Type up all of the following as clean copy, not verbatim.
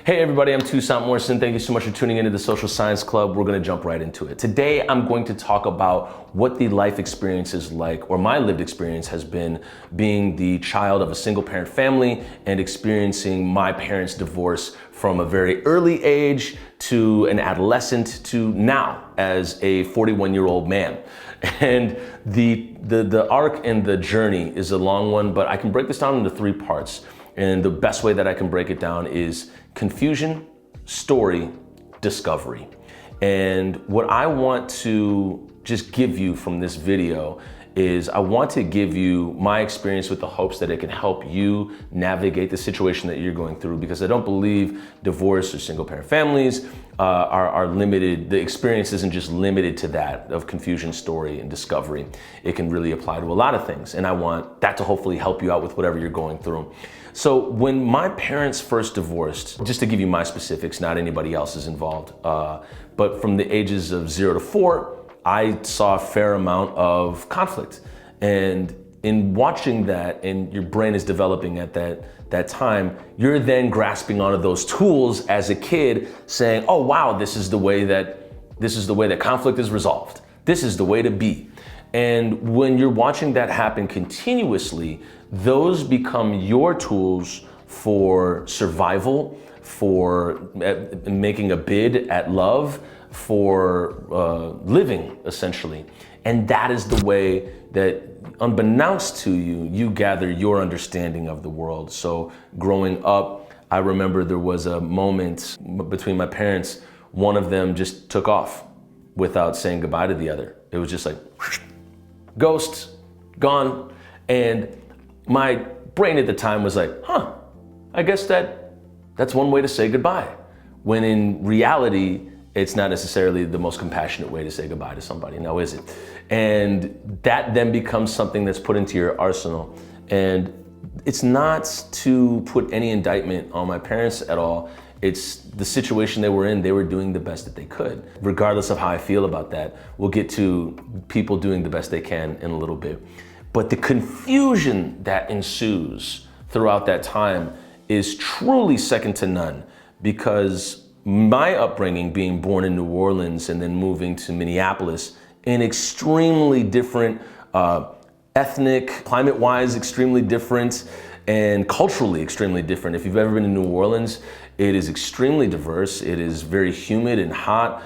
Hey everybody, I'm Toussaint Morrison. Thank you so much for tuning into the Social Science Club. We're gonna jump right into it. Today, I'm going to talk about what the life experience is like, or my lived experience has been being the child of a single parent family and experiencing my parents' divorce from a very early age to an adolescent to now as a 41-year-old man. And the arc and the journey is a long one, but I can break this down into three parts. And the best way that I can break it down is confusion, story, discovery. And what I want to just give you from this video is I want to give you my experience with the hopes that it can help you navigate the situation that you're going through, because I don't believe divorce or single parent families are limited. The experience isn't just limited to that of confusion, story, and discovery. It can really apply to a lot of things. And I want that to hopefully help you out with whatever you're going through. So when my parents first divorced, just to give you my specifics, not anybody else's involved, but from the ages of 0 to 4, I saw a fair amount of conflict. And in watching that, and your brain is developing at that time, you're then grasping onto those tools as a kid, saying, oh wow, this is the way that conflict is resolved. This is the way to be. And when you're watching that happen continuously, those become your tools for survival, for making a bid at love, for living, essentially. And that is the way that, unbeknownst to you, you gather your understanding of the world. So growing up, I remember there was a moment between my parents, one of them just took off without saying goodbye to the other. It was just like, ghost, gone. And my brain at the time was like, I guess that's one way to say goodbye. When in reality, it's not necessarily the most compassionate way to say goodbye to somebody, now is it? And that then becomes something that's put into your arsenal. And it's not to put any indictment on my parents at all. It's the situation they were in. They were doing the best that they could. Regardless of how I feel about that, we'll get to people doing the best they can in a little bit. But the confusion that ensues throughout that time is truly second to none, because my upbringing, being born in New Orleans and then moving to Minneapolis, an extremely different, ethnic, climate-wise extremely different, and culturally extremely different. If you've ever been to New Orleans, it is extremely diverse. It is very humid and hot,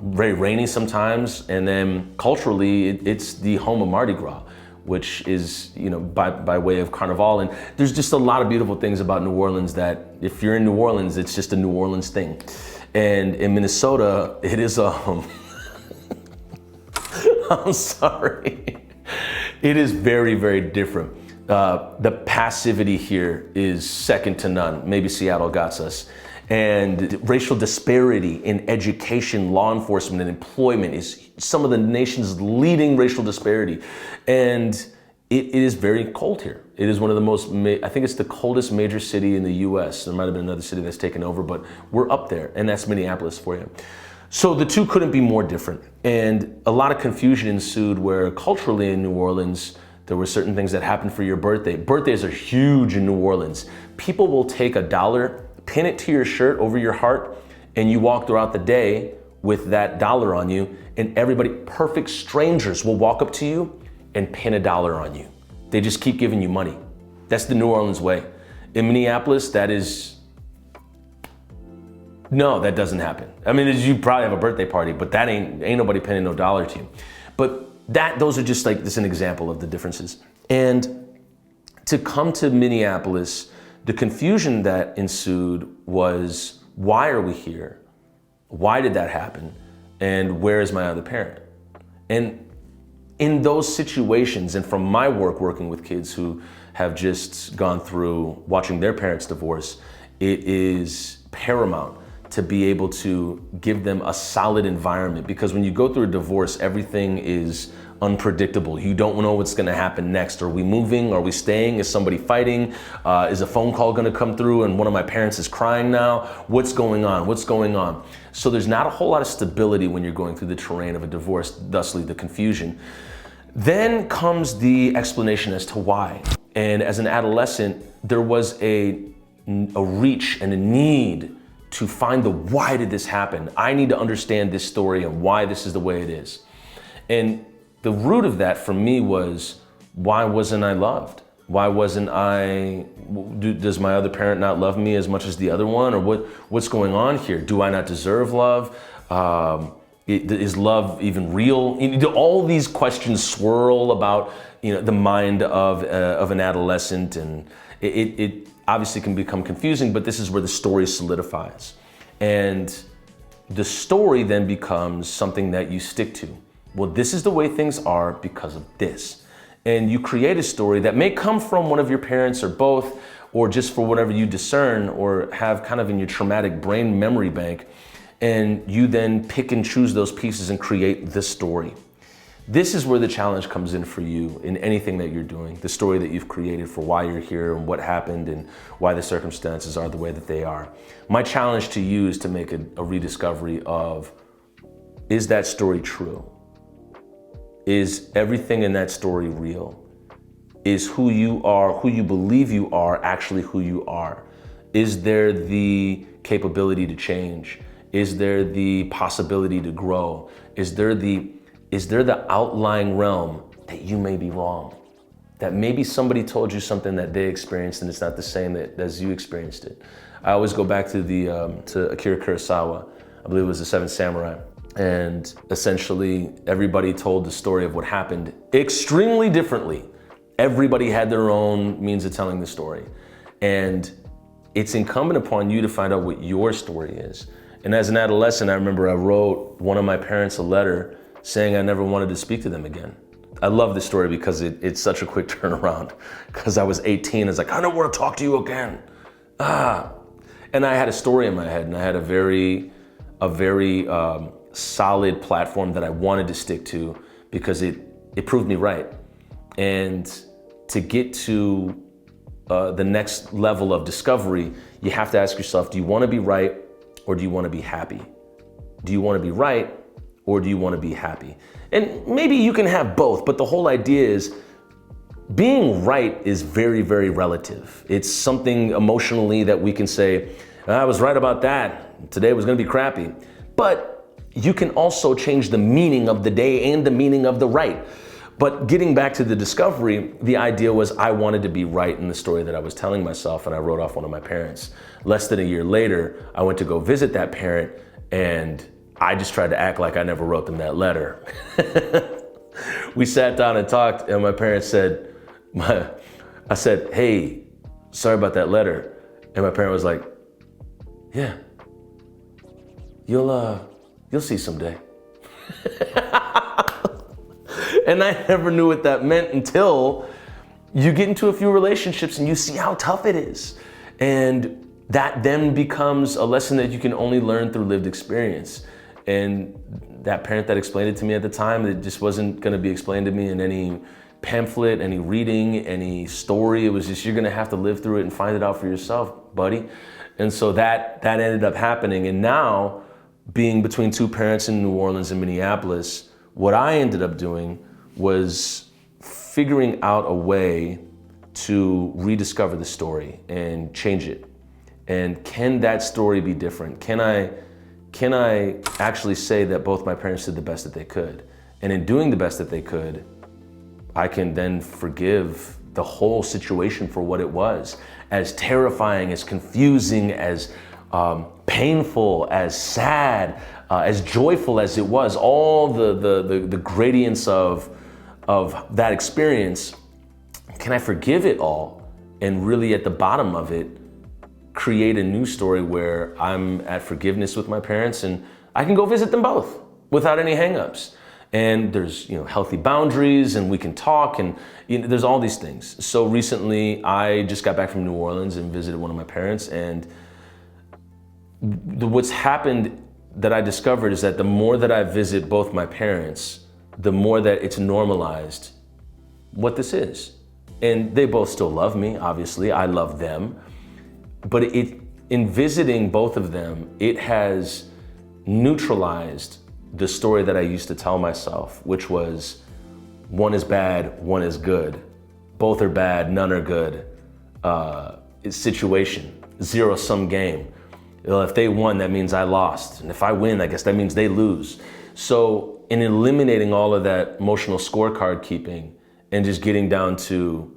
very rainy sometimes, and then culturally, it's the home of Mardi Gras, which is, by way of Carnival. And there's just a lot of beautiful things about New Orleans that if you're in New Orleans, it's just a New Orleans thing. And in Minnesota, it is I'm sorry. It is very, very different. The passivity here is second to none. Maybe Seattle got us. And racial disparity in education, law enforcement, and employment is some of the nation's leading racial disparity. And it is very cold here. It is one of the most, I think it's the coldest major city in the US. There might have been another city that's taken over, but we're up there, and that's Minneapolis for you. So the two couldn't be more different. And a lot of confusion ensued where culturally in New Orleans, there were certain things that happened for your birthday. Birthdays are huge in New Orleans. People will take $1, pin it to your shirt over your heart, and you walk throughout the day with that dollar on you, and everybody, perfect strangers, will walk up to you and pin $1 on you. They just keep giving you money. That's the New Orleans way. In Minneapolis, no, that doesn't happen. I mean, you probably have a birthday party, but that ain't nobody pinning no dollar to you. But those are just like, this is an example of the differences. And to come to Minneapolis, the confusion that ensued was, why are we here? Why did that happen? And where is my other parent? And in those situations, and from my work working with kids who have just gone through watching their parents divorce, it is paramount to be able to give them a solid environment, because when you go through a divorce, everything is unpredictable. You don't know what's gonna happen next. Are we moving? Are we staying? Is somebody fighting? Is a phone call gonna come through and one of my parents is crying now? What's going on? What's going on? So there's not a whole lot of stability when you're going through the terrain of a divorce, thusly the confusion. Then comes the explanation as to why. And as an adolescent, there was a reach and a need to find the why did this happen? I need to understand this story and why this is the way it is. And the root of that for me was, why wasn't I loved? Why wasn't does my other parent not love me as much as the other one? Or what's going on here? Do I not deserve love? Is love even real? All these questions swirl about the mind of an adolescent, and it obviously can become confusing, but this is where the story solidifies. And the story then becomes something that you stick to. Well, this is the way things are because of this. And you create a story that may come from one of your parents or both, or just for whatever you discern or have kind of in your traumatic brain memory bank. And you then pick and choose those pieces and create the story. This is where the challenge comes in for you in anything that you're doing, the story that you've created for why you're here and what happened and why the circumstances are the way that they are. My challenge to you is to make a rediscovery of, is that story true? Is everything in that story real? Is who you are, who you believe you are, actually who you are? Is there the capability to change? Is there the possibility to grow? Is there the outlying realm that you may be wrong? That maybe somebody told you something that they experienced and it's not the same as you experienced it. I always go back to to Akira Kurosawa. I believe it was The Seven Samurai. And essentially everybody told the story of what happened extremely differently. Everybody had their own means of telling the story. And it's incumbent upon you to find out what your story is. And as an adolescent, I remember I wrote one of my parents a letter saying I never wanted to speak to them again. I love this story because it's such a quick turnaround. Because I was 18, I was like, I don't want to talk to you again. And I had a story in my head, and I had a very solid platform that I wanted to stick to because it proved me right. And to get to the next level of discovery, you have to ask yourself, do you want to be right or do you want to be happy? Do you want to be right or do you want to be happy? And maybe you can have both, but the whole idea is being right is very, very relative. It's something emotionally that we can say, I was right about that. Today was going to be crappy. But you can also change the meaning of the day and the meaning of the right. But getting back to the discovery, the idea was I wanted to be right in the story that I was telling myself, and I wrote off one of my parents. Less than a year later, I went to go visit that parent, and I just tried to act like I never wrote them that letter. We sat down and talked, and my parents said, I said, hey, sorry about that letter. And my parent was like, yeah, you'll see someday. And I never knew what that meant until you get into a few relationships and you see how tough it is. And that then becomes a lesson that you can only learn through lived experience. And that parent that explained it to me at the time, it just wasn't gonna be explained to me in any pamphlet, any reading, any story. It was just, you're gonna have to live through it and find it out for yourself, buddy. And so that ended up happening. And now, being between two parents in New Orleans and Minneapolis, what I ended up doing was figuring out a way to rediscover the story and change it. And can that story be different? Can I actually say that both my parents did the best that they could? And in doing the best that they could, I can then forgive the whole situation for what it was. As terrifying, as confusing, as painful, as sad, as joyful as it was, all the gradients of that experience, can I forgive it all and really at the bottom of it, create a new story where I'm at forgiveness with my parents and I can go visit them both without any hangups. And there's healthy boundaries and we can talk and there's all these things. So recently I just got back from New Orleans and visited one of my parents, and what's happened that I discovered is that the more that I visit both my parents, the more that it's normalized what this is. And they both still love me, obviously, I love them. But in visiting both of them, it has neutralized the story that I used to tell myself, which was one is bad, one is good. Both are bad, none are good. It's situation, zero-sum game. Well, if they won, that means I lost. And if I win, I guess that means they lose. So in eliminating all of that emotional scorecard keeping and just getting down to,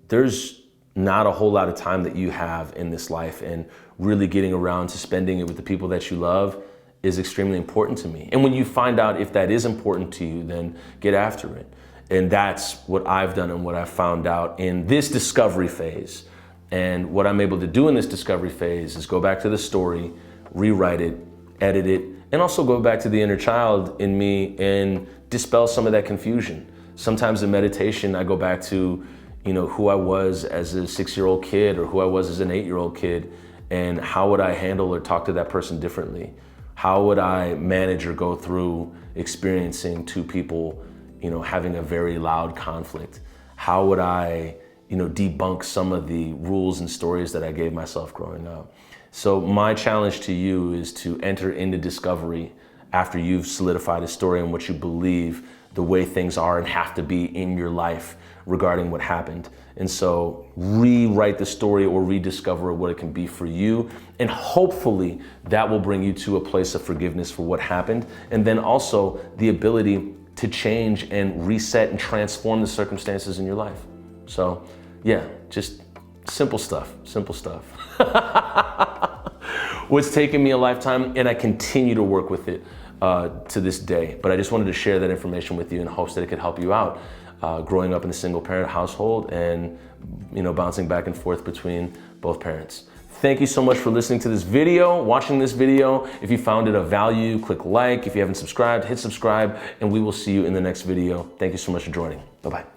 there's not a whole lot of time that you have in this life, and really getting around to spending it with the people that you love is extremely important to me. And when you find out if that is important to you, then get after it. And that's what I've done and what I've found out in this discovery phase. And what I'm able to do in this discovery phase is go back to the story, rewrite it, edit it, and also go back to the inner child in me and dispel some of that confusion. Sometimes in meditation, I go back to, who I was as a 6-year-old kid or who I was as an 8-year-old kid, and how would I handle or talk to that person differently? How would I manage or go through experiencing two people, having a very loud conflict? How would I, debunk some of the rules and stories that I gave myself growing up? So my challenge to you is to enter into discovery after you've solidified a story and what you believe the way things are and have to be in your life regarding what happened. And so rewrite the story or rediscover what it can be for you. And hopefully that will bring you to a place of forgiveness for what happened. And then also the ability to change and reset and transform the circumstances in your life. So yeah, just simple stuff. What's taken me a lifetime, and I continue to work with it to this day. But I just wanted to share that information with you in hopes that it could help you out growing up in a single parent household and bouncing back and forth between both parents. Thank you so much for listening to this video, watching this video. If you found it of value, click like. If you haven't subscribed, hit subscribe, and we will see you in the next video. Thank you so much for joining. Bye-bye.